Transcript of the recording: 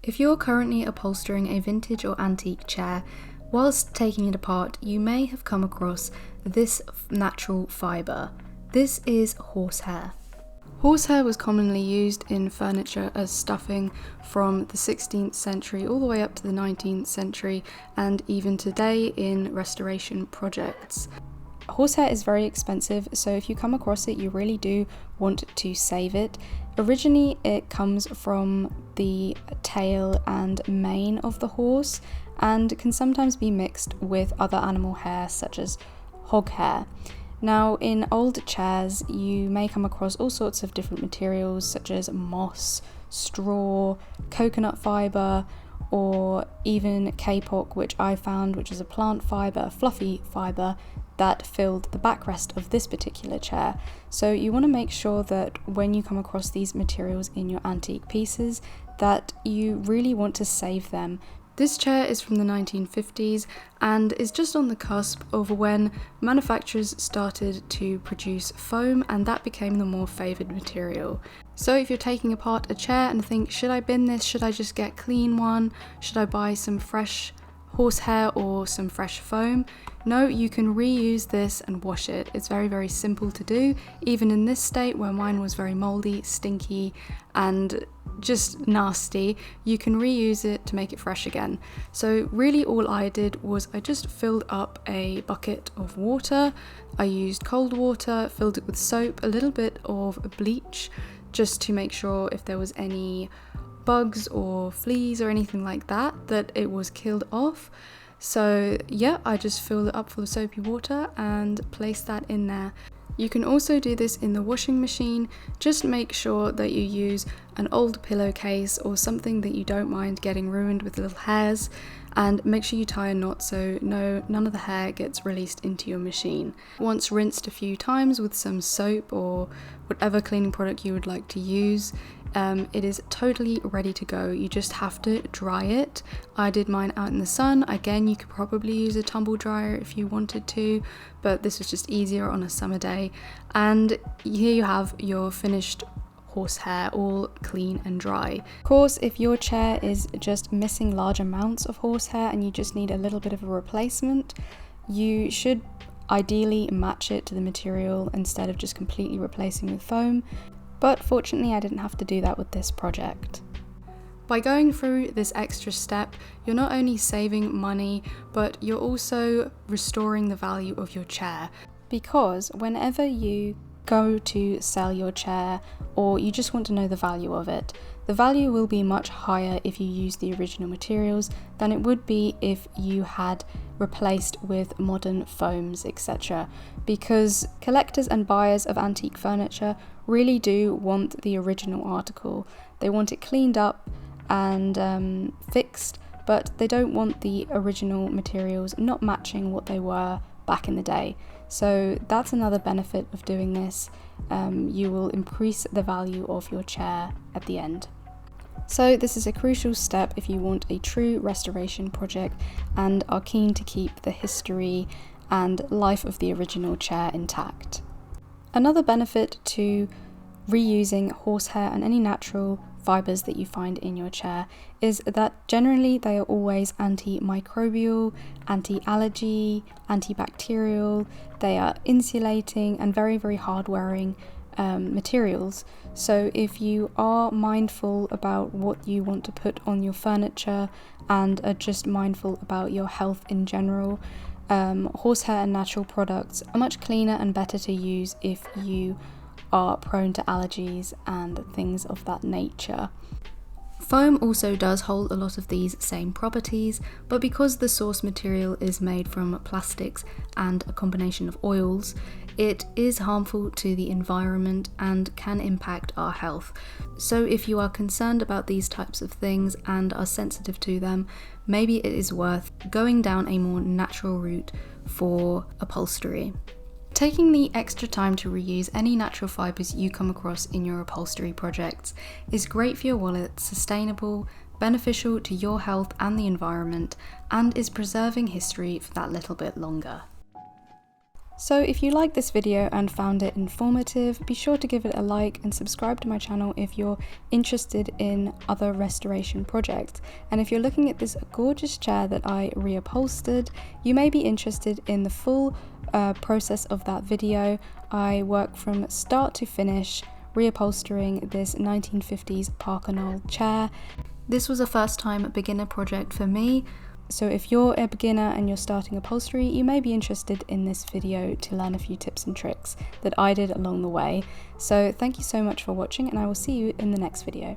If you're currently upholstering a vintage or antique chair, whilst taking it apart, you may have come across this natural fibre. This is horsehair. Horsehair was commonly used in furniture as stuffing from the 16th century all the way up to the 19th century, and even today in restoration projects. Horsehair is very expensive, so if you come across it, you really do want to save it. Originally, it comes from the tail and mane of the horse and can sometimes be mixed with other animal hair such as hog hair. Now, in old chairs, you may come across all sorts of different materials such as moss, straw, coconut fibre, or even kapok, which I found, which is a plant fibre, fluffy fibre, that filled the backrest of this particular chair. So you want to make sure that when you come across these materials in your antique pieces, that you really want to save them. This chair is from the 1950s and is just on the cusp of when manufacturers started to produce foam, and that became the more favoured material. So if you're taking apart a chair and think, should I bin this? Should I just get clean one? Should I buy some fresh horsehair or some fresh foam? No, you can reuse this and wash it. It's very, very simple to do, even in this state where mine was very mouldy, stinky, and just nasty. You can reuse it to make it fresh again. So really all I did was I just filled up a bucket of water. I used cold water, filled it with soap, a little bit of bleach, just to make sure if there was any bugs or fleas or anything like that, that it was killed off. So yeah, I just filled it up full of soapy water and placed that in there. You can also do this in the washing machine. Just make sure that you use an old pillowcase or something that you don't mind getting ruined with little hairs, and make sure you tie a knot so none of the hair gets released into your machine. Once rinsed a few times with some soap or whatever cleaning product you would like to use, it is totally ready to go. You just have to dry it. I did mine out in the sun. Again, you could probably use a tumble dryer if you wanted to, but this was just easier on a summer day. And here you have your finished horsehair, all clean and dry. Of course, if your chair is just missing large amounts of horsehair and you just need a little bit of a replacement, you should ideally match it to the material instead of just completely replacing with foam. But fortunately, I didn't have to do that with this project. By going through this extra step, you're not only saving money, but you're also restoring the value of your chair. Because whenever you go to sell your chair, or you just want to know the value of it, the value will be much higher if you use the original materials than it would be if you had replaced with modern foams, etc. Because collectors and buyers of antique furniture really do want the original article. They want it cleaned up and fixed, but they don't want the original materials not matching what they were back in the day. So that's another benefit of doing this. You will increase the value of your chair at the end. So this is a crucial step if you want a true restoration project and are keen to keep the history and life of the original chair intact. Another benefit to reusing horsehair and any natural fibres that you find in your chair is that generally they are always antimicrobial, anti-allergy, antibacterial. They are insulating and very, very hard wearing materials. So if you are mindful about what you want to put on your furniture and are just mindful about your health in general, horsehair and natural products are much cleaner and better to use if you are prone to allergies and things of that nature. Foam also does hold a lot of these same properties, but because the source material is made from plastics and a combination of oils, it is harmful to the environment and can impact our health. So if you are concerned about these types of things and are sensitive to them, maybe it is worth going down a more natural route for upholstery. Taking the extra time to reuse any natural fibres you come across in your upholstery projects is great for your wallet, sustainable, beneficial to your health and the environment, and is preserving history for that little bit longer. So if you liked this video and found it informative, be sure to give it a like and subscribe to my channel if you're interested in other restoration projects. And if you're looking at this gorgeous chair that I reupholstered, you may be interested in the full process of that video. I work from start to finish reupholstering this 1950s Parker Knoll chair. This was a first time beginner project for me. So if you're a beginner and you're starting upholstery, you may be interested in this video to learn a few tips and tricks that I did along the way. So thank you so much for watching, and I will see you in the next video.